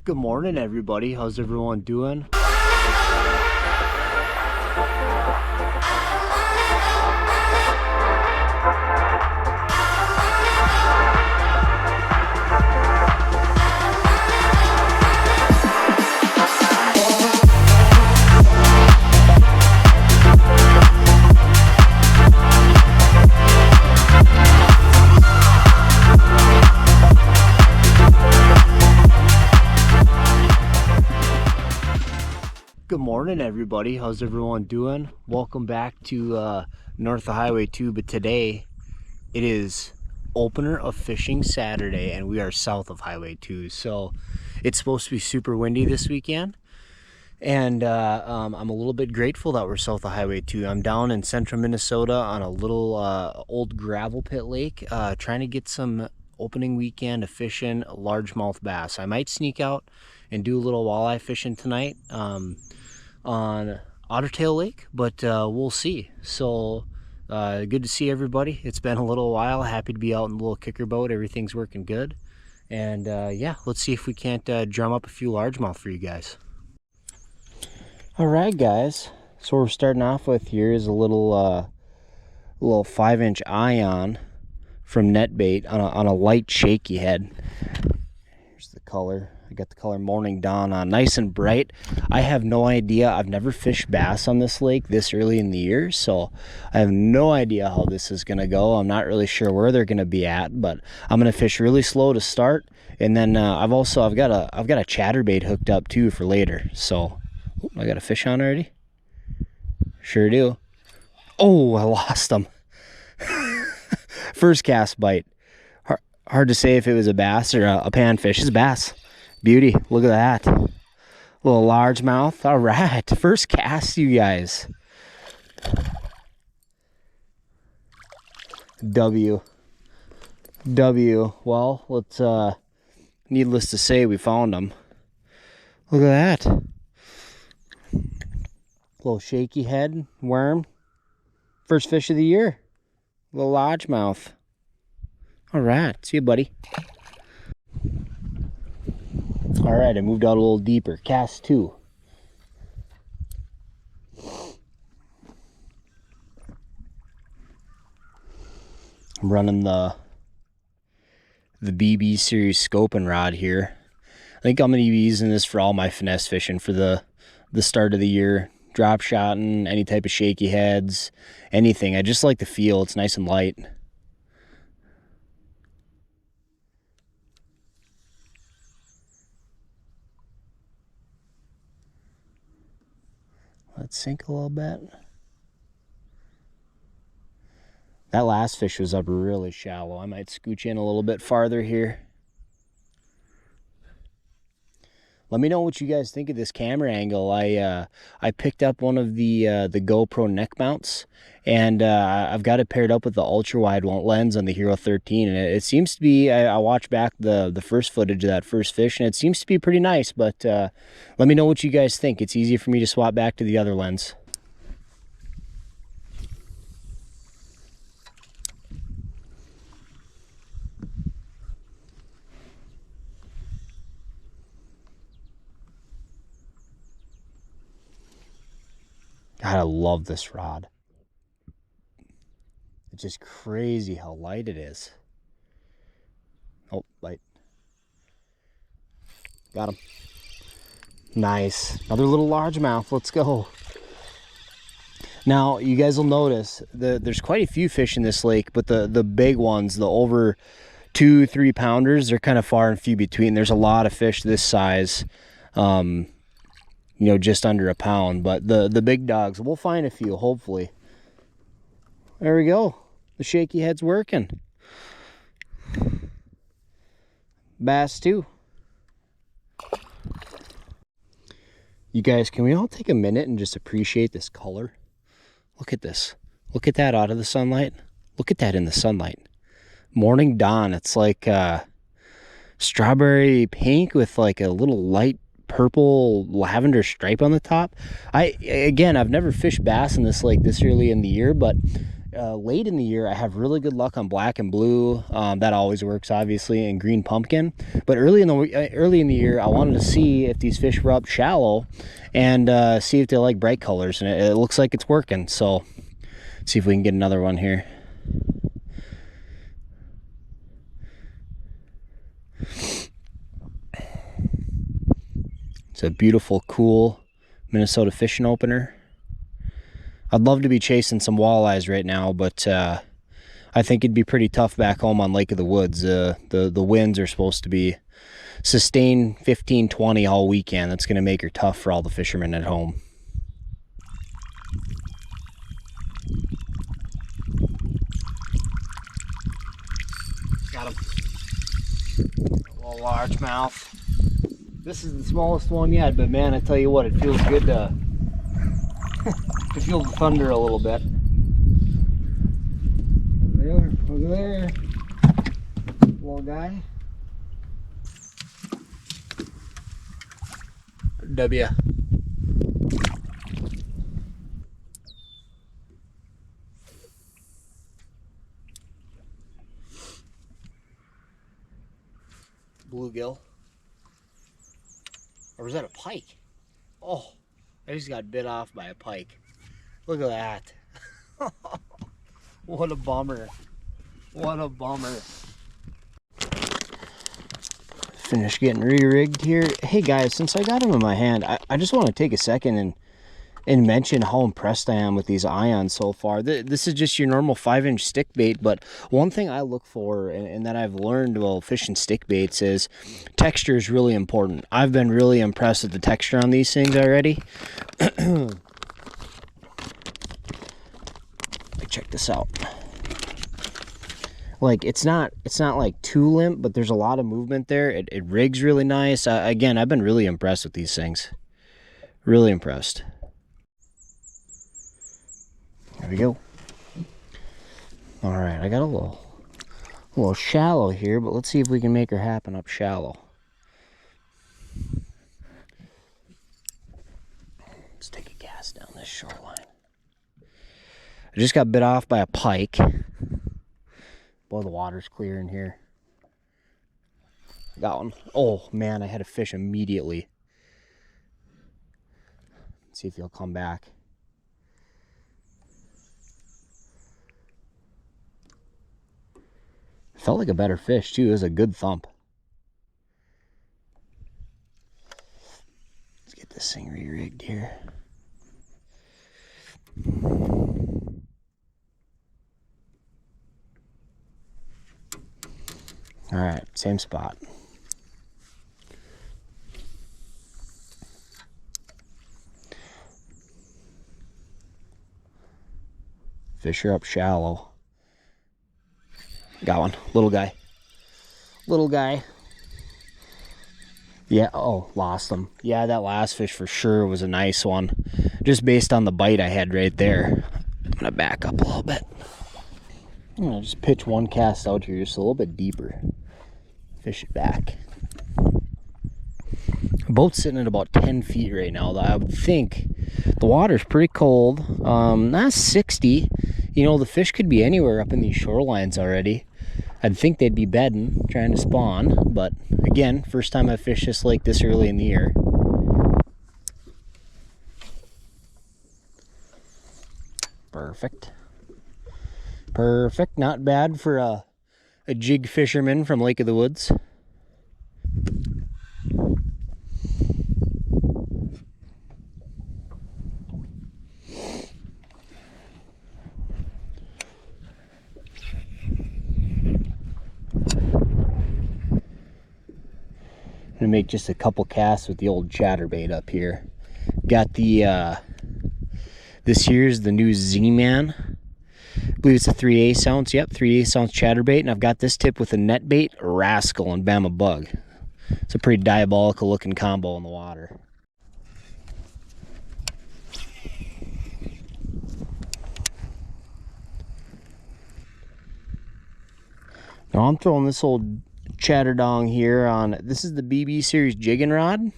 Good morning, everybody. How's everyone doing? Good morning, everybody. How's everyone doing? Welcome back to north of Highway 2, but today it is opener of fishing Saturday and we are south of Highway 2. So it's supposed to be super windy this weekend, and I'm a little bit grateful that we're south of Highway 2. I'm down in central Minnesota on a little old gravel pit lake, trying to get some opening weekend of fishing largemouth bass. I might sneak out and do a little walleye fishing tonight on Ottertail Lake, but we'll see. So good to see everybody. It's been a little while. Happy to be out in the little kicker boat. Everything's working good, and yeah, let's see if we can't drum up a few largemouth for you guys. All right, guys, so what we're starting off with here is a little 5-inch Ion from Netbait on a light shaky head. Here's the color. I got the color Morning Dawn on, nice and bright. I have no idea. I've never fished bass on this lake this early in the year, so I have no idea how this is gonna go. I'm not really sure where they're gonna be at, but I'm gonna fish really slow to start, and then I've got a chatterbait hooked up too for later. So I got a fish on already. Sure do. Oh, I lost him. First cast bite. Hard to say if it was a bass or a panfish. It's a bass. Beauty. Look at that. Little largemouth. All right. First cast, you guys. W. Well, let's, needless to say, we found them. Look at that. Little shaky head, worm. First fish of the year. Little largemouth. All right. See you, buddy. All right, I moved out a little deeper. Cast 2. I'm running the BB series scoping rod here. I think I'm going to be using this for all my finesse fishing for the start of the year. Drop shotting, any type of shaky heads, anything. I just like the feel. It's nice and light. Let's sink a little bit. That last fish was up really shallow. I might scooch in a little bit farther here. Let me know what you guys think of this camera angle. I picked up one of the GoPro neck mounts, and I've got it paired up with the ultra wide lens on the Hero 13, and it seems to be. I watched back the first footage of that first fish, and it seems to be pretty nice. But let me know what you guys think. It's easy for me to swap back to the other lens. God, I love this rod. It's just crazy how light it is. Oh, light. Got him. Nice. Another little largemouth. Let's go. Now, you guys will notice there's quite a few fish in this lake, but the big ones, the over 2-3 pounders, they're kind of far and few between. There's a lot of fish this size. You know, just under a pound, but the big dogs, we'll find a few, hopefully. There we go. The shaky head's working. Bass too. You guys, can we all take a minute and just appreciate this color? Look at this. Look at that out of the sunlight. Look at that in the sunlight. Morning Dawn. It's like strawberry pink with like a little light purple lavender stripe on the top. I've never fished bass in this lake this early in the year, but Late in the year, I have really good luck on black and blue. That always works, obviously, and green pumpkin. But early in the year, I wanted to see if these fish were up shallow and see if they like bright colors, and it looks like it's working. So let's see if we can get another one here. It's a beautiful, cool Minnesota fishing opener. I'd love to be chasing some walleyes right now, but I think it'd be pretty tough back home on Lake of the Woods. The winds are supposed to be sustained 15, 20 all weekend. That's going to make her tough for all the fishermen at home. Got him. A little largemouth. This is the smallest one yet, but man, I tell you what, it feels good to feel the thunder a little bit. Over there, little guy. W. Bluegill. Or was that a pike? Oh, I just got bit off by a pike. Look at that. What a bummer. What a bummer. Finished getting re-rigged here. Hey guys, since I got them in my hand, I just want to take a second and mention how impressed I am with these ions so far. This is just your normal 5-inch stick bait, but one thing I look for and that I've learned while fishing stick baits is texture is really important. I've been really impressed with the texture on these things already. Check this out. Like it's not like too limp, but there's a lot of movement there. It rigs really nice. Again, I've been really impressed with these things. Really impressed. There we go. All right, I got a little shallow here, but let's see if we can make her happen up shallow. Let's take a cast down this shoreline. I just got bit off by a pike. Boy, the water's clear in here. Got one. Oh man, I had a fish immediately. Let's see if he'll come back. Felt like a better fish too. It was a good thump. Let's get this thing re-rigged here. All right, same spot. Fish her up shallow. Got one. Little guy. Little guy. Yeah, oh, lost him. Yeah, that last fish for sure was a nice one. Just based on the bite I had right there. I'm going to back up a little bit. I'm going to just pitch one cast out here just a little bit deeper. Fish it back. The boat's sitting at about 10 feet right now. I would think the water's pretty cold. Not 60. You know, the fish could be anywhere up in these shorelines already. I'd think they'd be bedding, trying to spawn. But again, first time I've fished this lake this early in the year. Perfect. Perfect. Not bad for a jig fisherman from Lake of the Woods. Gonna make just a couple casts with the old chatterbait up here. Got the this here's the new Z-Man. I believe it's a 3/8 ounce. Yep, 3/8 ounce chatterbait, and I've got this tip with a Netbait, Rascal, and Bama Bug. It's a pretty diabolical looking combo in the water. Now I'm throwing this old chatterdong here on, this is the BB series jigging rod.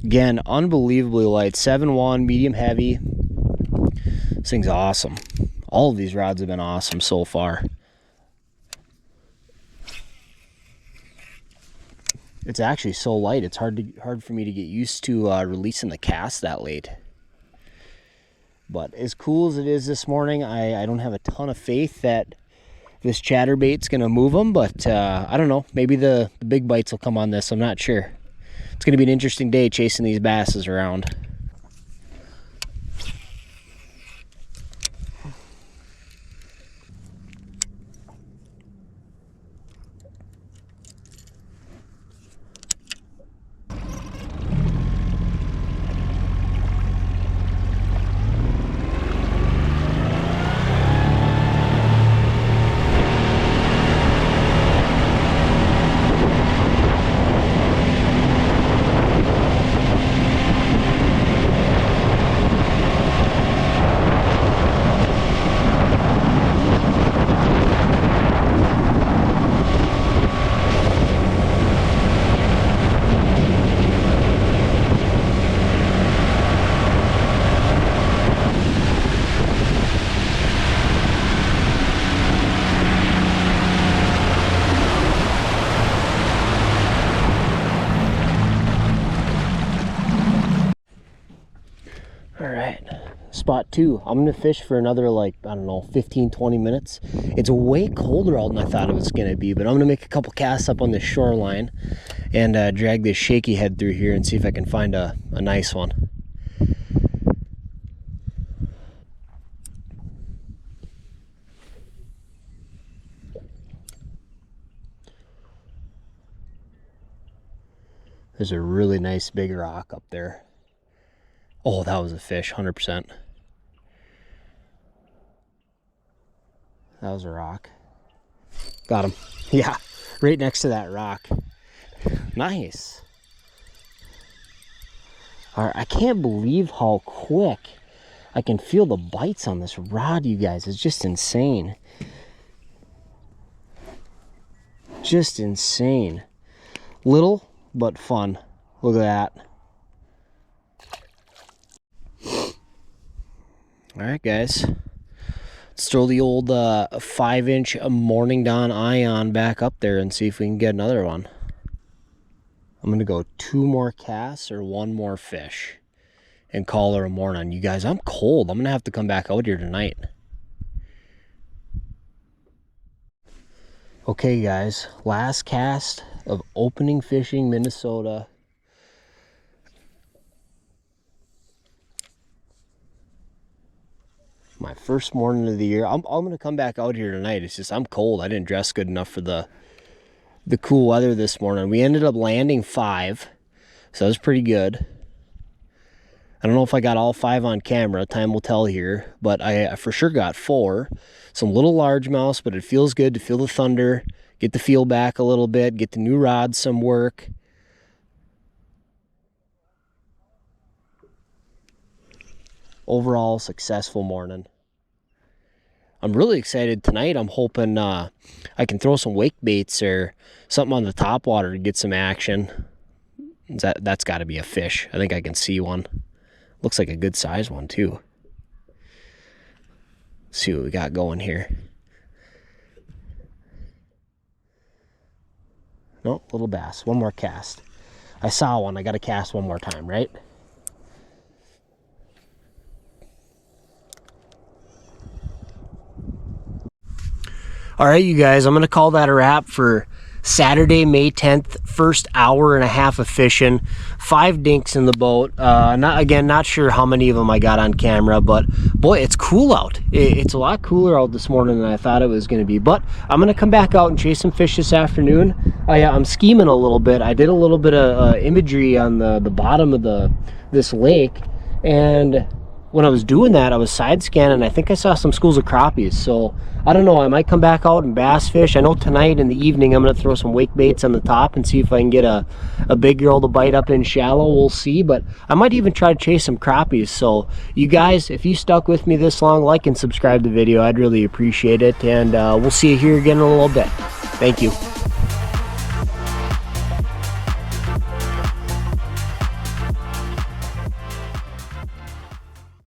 Again, unbelievably light, 7-1, medium heavy. This thing's awesome. All of these rods have been awesome so far. It's actually so light, it's hard for me to get used to releasing the cast that late. But as cool as it is this morning, I don't have a ton of faith that this chatterbait's gonna move them, but I don't know, maybe the big bites will come on this, I'm not sure. It's gonna be an interesting day chasing these basses around. Spot 2. I'm gonna fish for another, like, I don't know, 15-20 minutes. It's way colder out than I thought it was gonna be, but I'm gonna make a couple casts up on this shoreline and drag this shaky head through here and see if I can find a nice one. There's a really nice big rock up there. Oh, that was a fish, 100%. That was a rock. Got him. Yeah, right next to that rock. Nice. All right, I can't believe how quick I can feel the bites on this rod, you guys. It's just insane. Just insane. Little, but fun. Look at that. All right, guys. Let's throw the old 5-inch Morning Dawn Ion back up there and see if we can get another one. I'm going to go 2 more casts or 1 more fish and call her a morning. You guys, I'm cold. I'm going to have to come back out here tonight. Okay, guys. Last cast of opening fishing Minnesota. My first morning of the year. I'm gonna come back out here tonight. It's just I'm cold. I didn't dress good enough for the cool weather this morning. We ended up landing 5, so that was pretty good. I don't know if I got all 5 on camera. Time will tell here, but I for sure got 4. Some little largemouths, but it feels good to feel the thunder, get the feel back a little bit, get the new rods some work. Overall, successful morning. I'm really excited tonight. I'm hoping I can throw some wake baits or something on the top water to get some action. That's got to be a fish. I think I can see one. Looks like a good size one too. Let's see what we got going here. No, little bass. 1 more cast. I saw one. I got to cast 1 more time, right? All right, you guys, I'm going to call that a wrap for Saturday, May 10th, first hour and a half of fishing. 5 dinks in the boat. Not sure how many of them I got on camera, but boy, it's cool out. It's a lot cooler out this morning than I thought it was going to be. But I'm going to come back out and chase some fish this afternoon. I'm scheming a little bit. I did a little bit of imagery on the bottom of this lake, and when I was doing that, I was side scanning. I think I saw some schools of crappies. So I don't know. I might come back out and bass fish. I know tonight in the evening I'm going to throw some wake baits on the top and see if I can get a big girl to bite up in shallow. We'll see. But I might even try to chase some crappies. So you guys, if you stuck with me this long, like and subscribe to the video. I'd really appreciate it. And we'll see you here again in a little bit. Thank you.